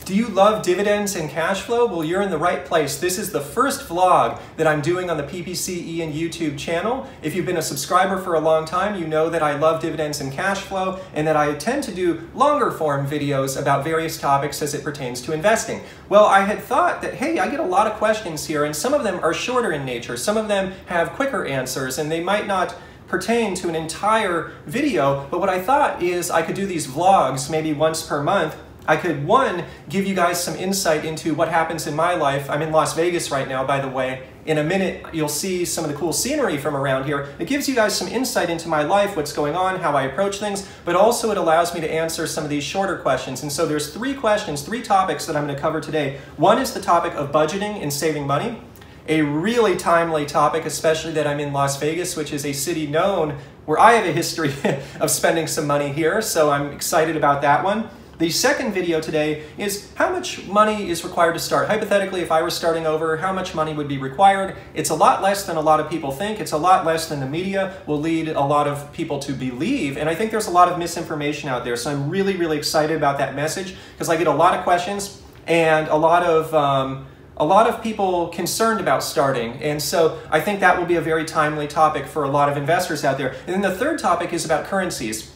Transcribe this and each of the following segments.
Do you love dividends and cash flow? Well, you're in the right place. This is the first vlog that I'm doing on the PPC Ian YouTube channel. If you've been a subscriber for a long time, you know that I love dividends and cash flow and that I tend to do longer form videos about various topics as it pertains to investing. Well, I had thought that, hey, I get a lot of questions here and some of them are shorter in nature. Some of them have quicker answers and they might not pertain to an entire video, but what I thought is I could do these vlogs maybe once per month. I could, one, give you guys some insight into what happens in my life. I'm in Las Vegas right now, by the way. In a minute, you'll see some of the cool scenery from around here. It gives you guys some insight into my life, what's going on, how I approach things, but also it allows me to answer some of these shorter questions. And so there's three topics that I'm going to cover today. One is the topic of budgeting and saving money. A really timely topic, especially that I'm in Las Vegas, which is a city known where I have a history of spending some money here, so I'm excited about that one. The second video today is how much money is required to start. Hypothetically, if I were starting over, how much money would be required? It's a lot less than a lot of people think. It's a lot less than the media will lead a lot of people to believe. And I think there's a lot of misinformation out there. So I'm really, really excited about that message because I get a lot of questions and a lot of people concerned about starting. And so I think that will be a very timely topic for a lot of investors out there. And then the third topic is about currencies.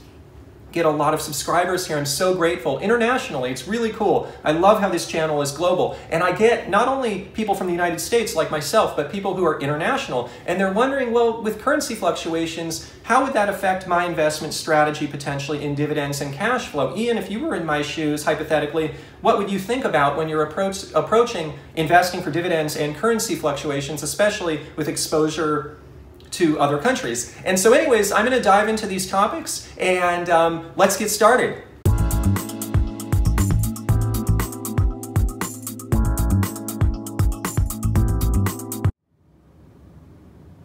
Get a lot of subscribers here. I'm so grateful. Internationally, it's really cool. I love how this channel is global. And I get not only people from the United States like myself, but people who are international. And they're wondering, well, with currency fluctuations, how would that affect my investment strategy potentially in dividends and cash flow? Ian, if you were in my shoes, hypothetically, what would you think about when you're approaching investing for dividends and currency fluctuations, especially with exposure to other countries? And so anyways, I'm going to dive into these topics and let's get started.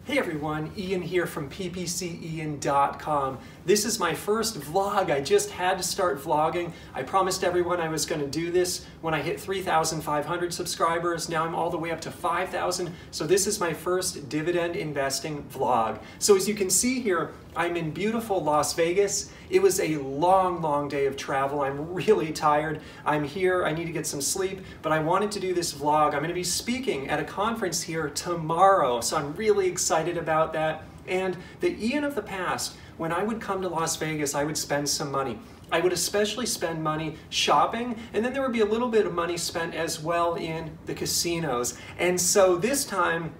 Hey everyone, Ian here from ppcian.com. This is my first vlog. I just had to start vlogging. I promised everyone I was going to do this when I hit 3,500 subscribers. Now I'm all the way up to 5,000. So this is my first dividend investing vlog. So as you can see here, I'm in beautiful Las Vegas. It was a long, long day of travel. I'm really tired. I'm here. I need to get some sleep, but I wanted to do this vlog. I'm going to be speaking at a conference here tomorrow, so I'm really excited about that. And the Ian of the past, when I would come to Las Vegas, I would spend some money. I would especially spend money shopping, and then there would be a little bit of money spent as well in the casinos. And so this time,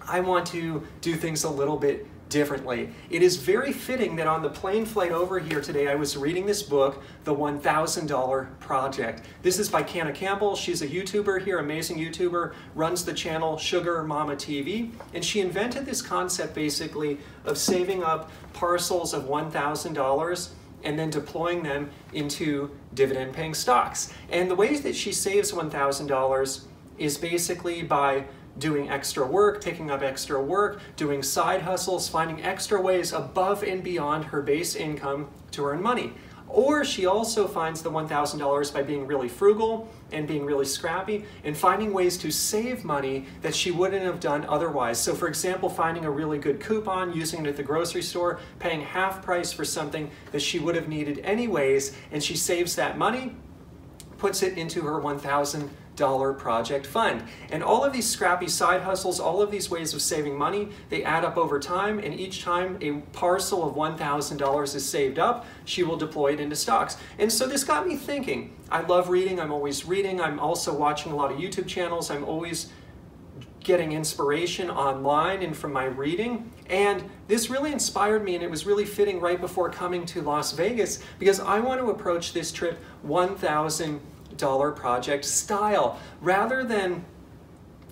I want to do things a little bit differently. It is very fitting that on the plane flight over here today, I was reading this book, The $1,000 Project. This is by Canna Campbell. She's a YouTuber here, amazing YouTuber, runs the channel Sugar Mama TV, and she invented this concept basically of saving up parcels of $1,000 and then deploying them into dividend-paying stocks. And the way that she saves $1,000 is basically by doing extra work, picking up extra work, doing side hustles, finding extra ways above and beyond her base income to earn money. Or she also finds the $1,000 by being really frugal and being really scrappy and finding ways to save money that she wouldn't have done otherwise. So for example, finding a really good coupon, using it at the grocery store, paying half price for something that she would have needed anyways, and she saves that money, puts it into her $1,000 project fund. And all of these scrappy side hustles, all of these ways of saving money, they add up over time, and each time a parcel of $1,000 is saved up, she will deploy it into stocks. And so this got me thinking. I love reading, I'm always reading, I'm also watching a lot of YouTube channels, I'm always getting inspiration online and from my reading. And this really inspired me, and it was really fitting right before coming to Las Vegas because I want to approach this trip $1,000 project style rather than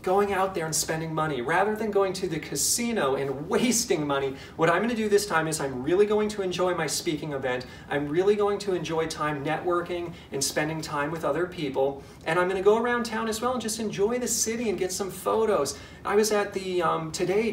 going out there and spending money, rather than going to the casino and wasting money. What I'm going to do this time is I'm really going to enjoy my speaking event. I'm really going to enjoy time networking and spending time with other people. And I'm going to go around town as well and just enjoy the city and get some photos. I was at the,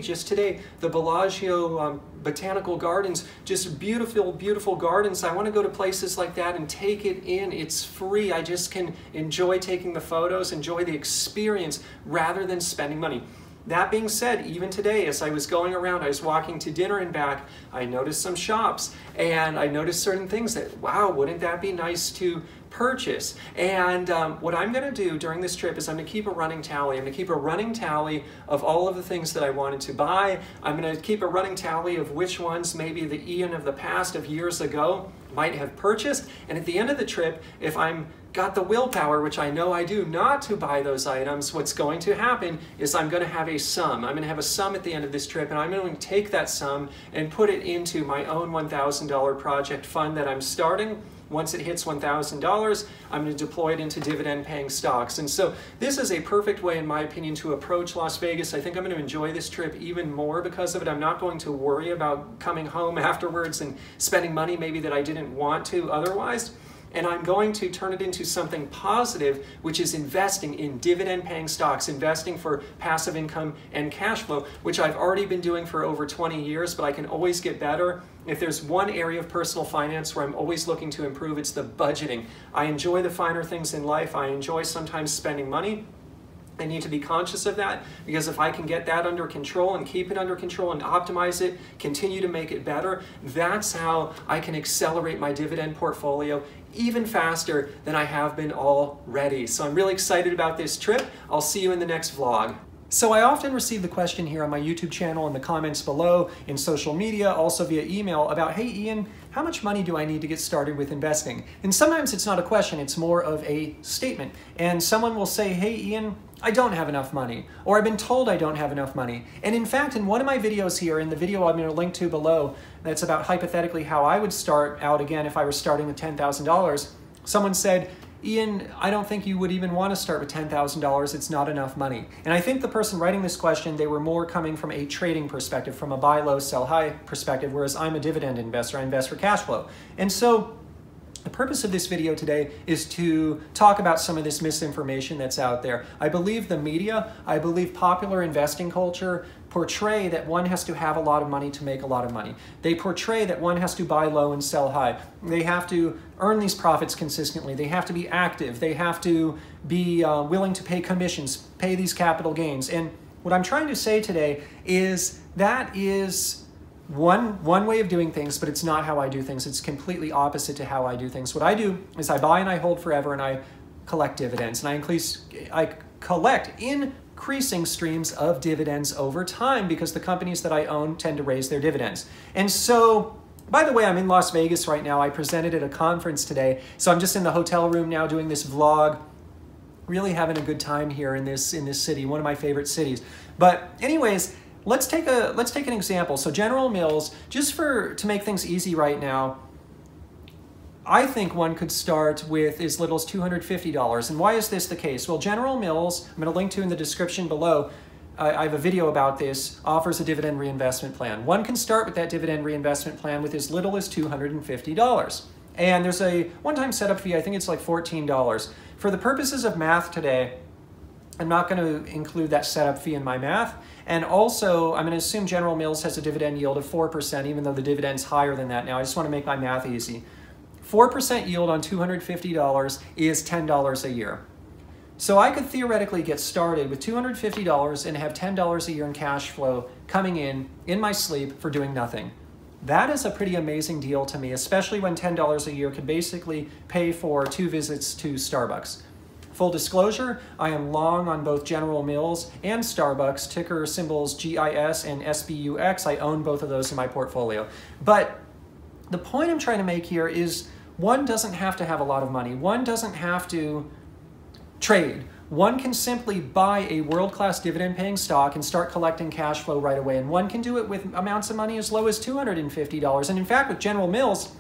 just today, the Bellagio Botanical Gardens, just beautiful, beautiful gardens. I want to go to places like that and take it in. It's free. I just can enjoy taking the photos, enjoy the experience rather than spending money. That being said, even today, as I was going around, I was walking to dinner and back, I noticed some shops, and I noticed certain things that, wow, wouldn't that be nice to purchase. And what I'm going to do during this trip is I'm going to keep a running tally. I'm going to keep a running tally of all of the things that I wanted to buy. I'm going to keep a running tally of which ones maybe the Ian of the past, of years ago, might have purchased. And at the end of the trip, if I'm got the willpower, which I know I do, not to buy those items, what's going to happen is I'm going to have a sum. I'm going to have a sum at the end of this trip, and I'm going to take that sum and put it into my own $1,000 project fund that I'm starting. Once it hits $1,000, I'm going to deploy it into dividend-paying stocks. And so this is a perfect way, in my opinion, to approach Las Vegas. I think I'm going to enjoy this trip even more because of it. I'm not going to worry about coming home afterwards and spending money maybe that I didn't want to otherwise. And I'm going to turn it into something positive, which is investing in dividend-paying stocks, investing for passive income and cash flow, which I've already been doing for over 20 years, but I can always get better. If there's one area of personal finance where I'm always looking to improve, it's the budgeting. I enjoy the finer things in life. I enjoy sometimes spending money. I need to be conscious of that, because if I can get that under control and keep it under control and optimize it, continue to make it better, that's how I can accelerate my dividend portfolio even faster than I have been already. So I'm really excited about this trip. I'll see you in the next vlog. So I often receive the question here on my YouTube channel, in the comments below, in social media, also via email, about, hey Ian, how much money do I need to get started with investing? And sometimes it's not a question, it's more of a statement. And someone will say, hey Ian, I don't have enough money, or I've been told I don't have enough money. And in fact, in one of my videos here, in the video I'm going to link to below, that's about hypothetically how I would start out again if I were starting with $10,000, someone said, Ian, I don't think you would even want to start with $10,000. It's not enough money. And I think the person writing this question, they were more coming from a trading perspective, from a buy low, sell high perspective, whereas I'm a dividend investor. I invest for cash flow. And so the purpose of this video today is to talk about some of this misinformation that's out there. I believe the media, I believe popular investing culture portray that one has to have a lot of money to make a lot of money. They portray that one has to buy low and sell high. They have to earn these profits consistently. They have to be active. They have to be willing to pay commissions, pay these capital gains. And what I'm trying to say today is that is one way of doing things, but it's not how I do things. It's completely opposite to how I do things. What I do is I buy and I hold forever, and I collect dividends, and I collect increasing streams of dividends over time, because the companies that I own tend to raise their dividends. And so, by the way, I'm in Las Vegas right now. I presented at a conference today, so I'm just in the hotel room now doing this vlog, really having a good time here in this city, one of my favorite cities. But anyways, let's take an example. So General Mills, just to make things easy right now, I think one could start with as little as $250. And why is this the case? Well, General Mills, I'm going to link to in the description below, I have a video about this, offers a dividend reinvestment plan. One can start with that dividend reinvestment plan with as little as $250. And there's a one-time setup fee, I think it's like $14. For the purposes of math today, I'm not going to include that setup fee in my math. And also, I'm going to assume General Mills has a dividend yield of 4%, even though the dividend's higher than that now. I just want to make my math easy. 4% yield on $250 is $10 a year. So I could theoretically get started with $250 and have $10 a year in cash flow coming in my sleep for doing nothing. That is a pretty amazing deal to me, especially when $10 a year could basically pay for 2 visits to Starbucks. Full disclosure, I am long on both General Mills and Starbucks, ticker symbols GIS and SBUX. I own both of those in my portfolio. But the point I'm trying to make here is one doesn't have to have a lot of money. One doesn't have to trade. One can simply buy a world-class dividend-paying stock and start collecting cash flow right away. And one can do it with amounts of money as low as $250. And in fact, with General Mills,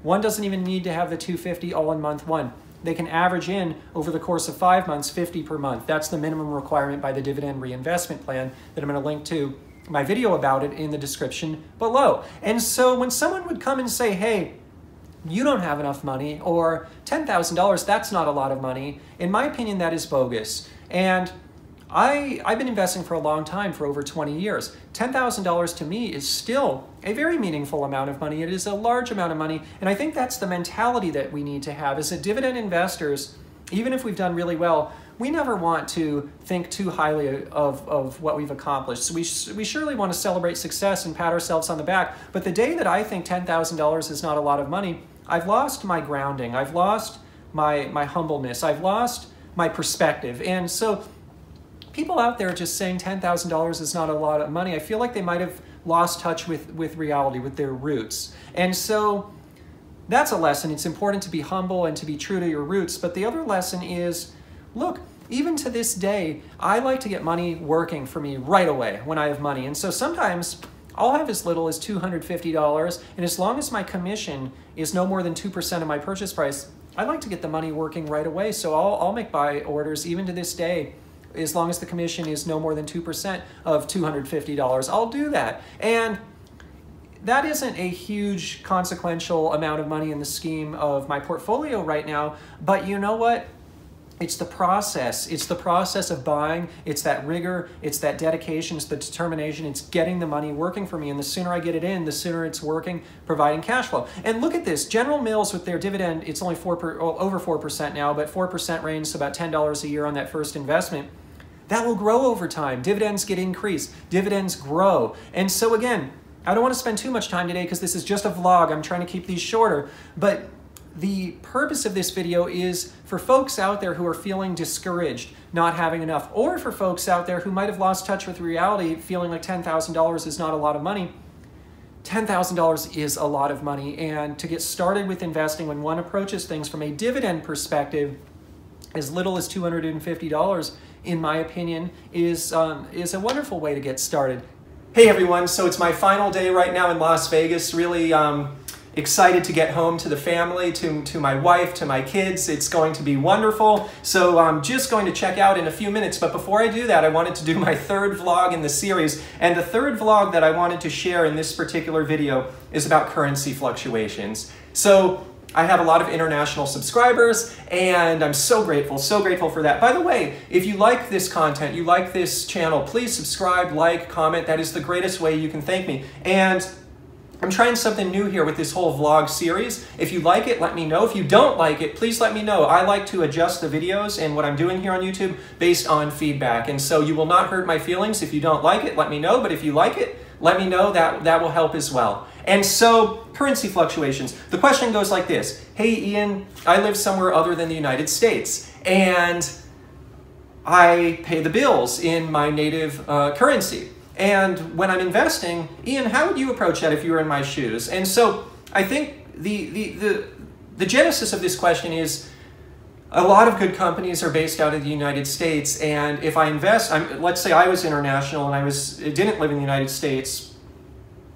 one doesn't even need to have the $250 all in month one. They can average in, over the course of 5 months, $50 per month. That's the minimum requirement by the dividend reinvestment plan that I'm going to link to my video about it in the description below. And so when someone would come and say, hey, you don't have enough money, or $10,000, that's not a lot of money, in my opinion, that is bogus. And I've been investing for a long time, for over 20 years. $10,000 to me is still a very meaningful amount of money. It is a large amount of money, and I think that's the mentality that we need to have. As a dividend investors, even if we've done really well, we never want to think too highly of what we've accomplished. So we surely want to celebrate success and pat ourselves on the back, but the day that I think $10,000 is not a lot of money, I've lost my grounding. I've lost my humbleness. I've lost my perspective. And so people out there just saying $10,000 is not a lot of money, I feel like they might have lost touch with reality, with their roots. And so that's a lesson. It's important to be humble and to be true to your roots. But the other lesson is, look, even to this day, I like to get money working for me right away when I have money. And so sometimes I'll have as little as $250, and as long as my commission is no more than 2% of my purchase price, I like to get the money working right away. So I'll make buy orders even to this day, as long as the commission is no more than 2% of $250. I'll do that. And that isn't a huge consequential amount of money in the scheme of my portfolio right now, but you know what? It's the process. It's the process of buying. It's that rigor. It's that dedication. It's the determination. It's getting the money working for me. And the sooner I get it in, the sooner it's working, providing cash flow. And look at this. General Mills with their dividend, it's only over 4% now, but 4% range, so about $10 a year on that first investment. That will grow over time. Dividends get increased. Dividends grow. And so again, I don't want to spend too much time today because this is just a vlog. I'm trying to keep these shorter. But the purpose of this video is for folks out there who are feeling discouraged, not having enough, or for folks out there who might have lost touch with reality, feeling like $10,000 is not a lot of money. $10,000 is a lot of money, and to get started with investing when one approaches things from a dividend perspective, as little as $250, in my opinion, is a wonderful way to get started. Hey everyone, so it's my final day right now in Las Vegas. Really excited to get home to the family, to my wife, to my kids. It's going to be wonderful. So I'm just going to check out in a few minutes. But before I do that, I wanted to do my third vlog in the series. And the third vlog that I wanted to share in this particular video is about currency fluctuations. So I have a lot of international subscribers, and I'm so grateful for that. By the way, if you like this content, you like this channel, please subscribe, like, comment. That is the greatest way you can thank me. And I'm trying something new here with this whole vlog series. If you like it, let me know. If you don't like it, please let me know. I like to adjust the videos and what I'm doing here on YouTube based on feedback. And so you will not hurt my feelings. If you don't like it, let me know. But if you like it, let me know. That will help as well. And so, currency fluctuations. The question goes like this. Hey, Ian, I live somewhere other than the United States, and I pay the bills in my native currency. And when I'm investing, Ian, how would you approach that if you were in my shoes? And so I think the genesis of this question is a lot of good companies are based out of the United States, and if I invest, let's say I was international and I didn't live in the United States,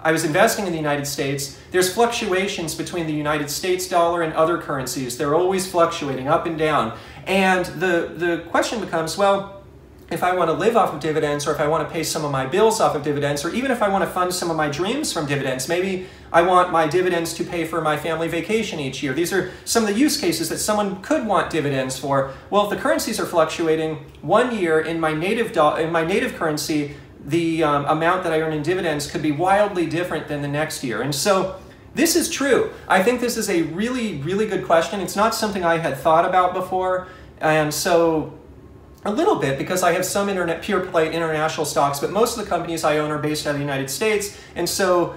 I was investing in the United States, there's fluctuations between the United States dollar and other currencies. They're always fluctuating up and down. And the question becomes, well, if I want to live off of dividends, or if I want to pay some of my bills off of dividends, or even if I want to fund some of my dreams from dividends, maybe I want my dividends to pay for my family vacation each year. These are some of the use cases that someone could want dividends for. Well, if the currencies are fluctuating, one year in my native currency, the amount that I earn in dividends could be wildly different than the next year. And so this is true. I think this is a really, really good question. It's not something I had thought about before. And so a little bit, because I have some pure play international stocks, but most of the companies I own are based out of the United States. And so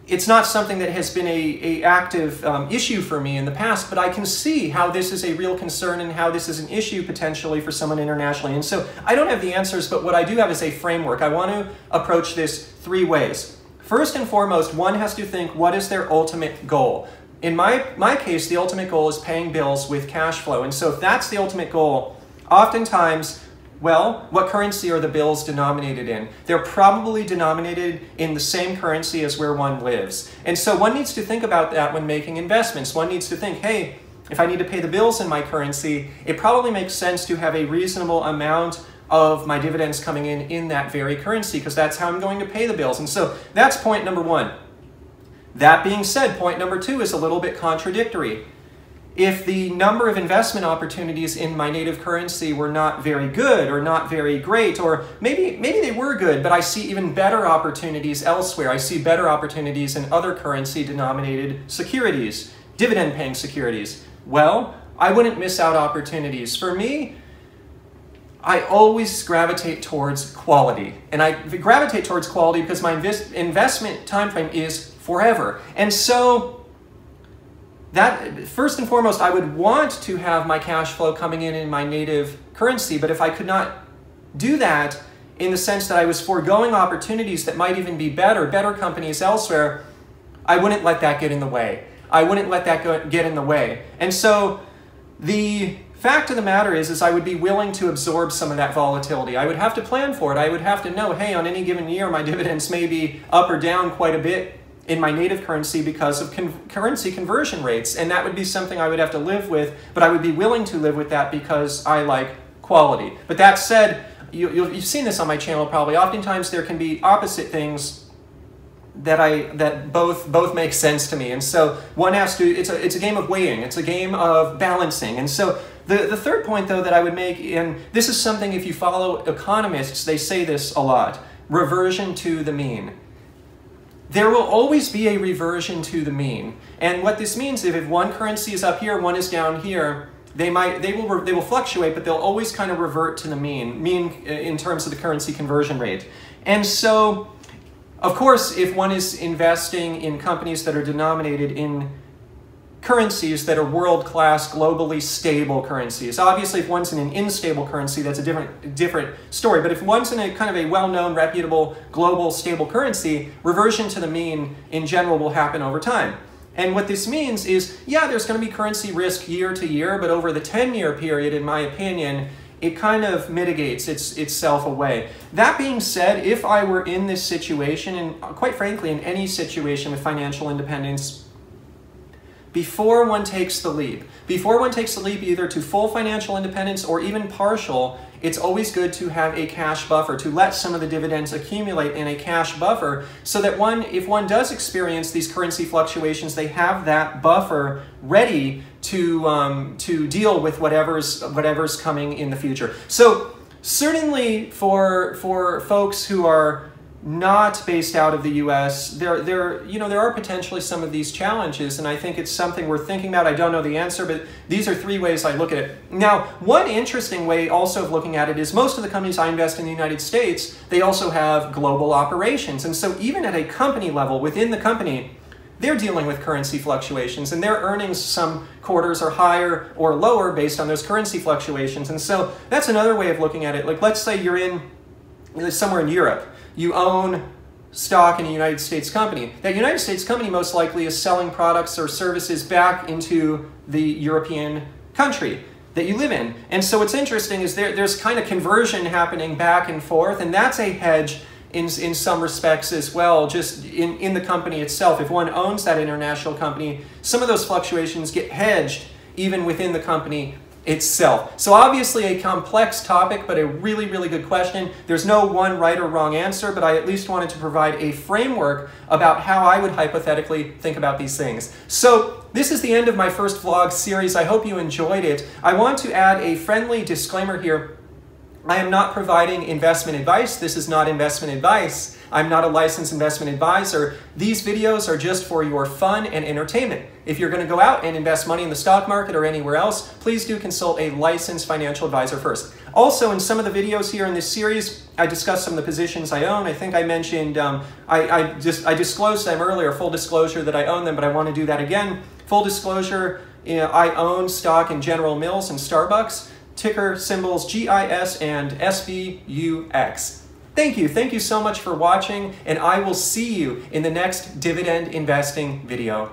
it's not something that has been a active issue for me in the past, but I can see how this is a real concern and how this is an issue potentially for someone internationally. And so I don't have the answers, but what I do have is a framework. I want to approach this three ways. First and foremost, one has to think, what is their ultimate goal? In my case, the ultimate goal is paying bills with cash flow. And so if that's the ultimate goal, oftentimes, well, what currency are the bills denominated in? They're probably denominated in the same currency as where one lives. And so one needs to think about that when making investments. One needs to think, hey, if I need to pay the bills in my currency, it probably makes sense to have a reasonable amount of my dividends coming in that very currency, because that's how I'm going to pay the bills. And so that's point number one. That being said, point number two is a little bit contradictory. If the number of investment opportunities in my native currency were not very good or not very great, or maybe they were good, but I see even better opportunities elsewhere. I see better opportunities in other currency denominated securities, dividend paying securities. Well, I wouldn't miss out opportunities. For me, I always gravitate towards quality. And I gravitate towards quality because my investment time frame is forever. And so first and foremost, I would want to have my cash flow coming in my native currency, but if I could not do that in the sense that I was foregoing opportunities that might even be better companies elsewhere, I wouldn't let that get in the way. I wouldn't let that get in the way. And so the fact of the matter is I would be willing to absorb some of that volatility. I would have to plan for it. I would have to know, hey, on any given year, my dividends may be up or down quite a bit in my native currency because of currency conversion rates. And that would be something I would have to live with, but I would be willing to live with that because I like quality. But that said, you've seen this on my channel probably. Oftentimes there can be opposite things that both make sense to me. And so one has to, it's a game of weighing, it's a game of balancing. And so the third point though that I would make, and this is something if you follow economists, they say this a lot, reversion to the mean. There will always be a reversion to the mean. And what this means is if one currency is up here, one is down here, they will fluctuate, but they'll always kind of revert to the mean in terms of the currency conversion rate. And so, of course, if one is investing in companies that are denominated in currencies that are world-class, globally stable currencies. Obviously, if one's in an unstable currency, that's a different story. But if one's in a kind of a well-known, reputable, global, stable currency, reversion to the mean in general will happen over time. And what this means is, yeah, there's going to be currency risk year to year, but over the 10-year period, in my opinion, it kind of mitigates itself away. That being said, if I were in this situation, and quite frankly, in any situation with financial independence, before one takes the leap either to full financial independence or even partial, it's always good to have a cash buffer, to let some of the dividends accumulate in a cash buffer so that if one does experience these currency fluctuations, they have that buffer ready to deal with whatever's coming in the future. So certainly for folks who are not based out of the US, there are potentially some of these challenges, and I think it's something we're thinking about. I don't know the answer, but these are three ways I look at it. Now, one interesting way also of looking at it is most of the companies I invest in the United States, they also have global operations. And so even at a company level, within the company, they're dealing with currency fluctuations, and their earnings some quarters are higher or lower based on those currency fluctuations. And so that's another way of looking at it. Like, let's say you're somewhere in Europe. You own stock in a United States company. That United States company most likely is selling products or services back into the European country that you live in. And so what's interesting is there's kind of conversion happening back and forth, and that's a hedge in some respects as well, just in the company itself. If one owns that international company, some of those fluctuations get hedged even within the company itself. So obviously a complex topic, but a really, really good question. There's no one right or wrong answer, but I at least wanted to provide a framework about how I would hypothetically think about these things. So this is the end of my first vlog series. I hope you enjoyed it. I want to add a friendly disclaimer here. I am not providing investment advice. This is not investment advice. I'm not a licensed investment advisor. These videos are just for your fun and entertainment. If you're going to go out and invest money in the stock market or anywhere else, please do consult a licensed financial advisor first. Also, in some of the videos here in this series, I discussed some of the positions I own. I think I mentioned, I disclosed them earlier, full disclosure that I own them, but I want to do that again. Full disclosure, I own stock in General Mills and Starbucks, ticker symbols GIS and SBUX. Thank you so much for watching, and I will see you in the next dividend investing video.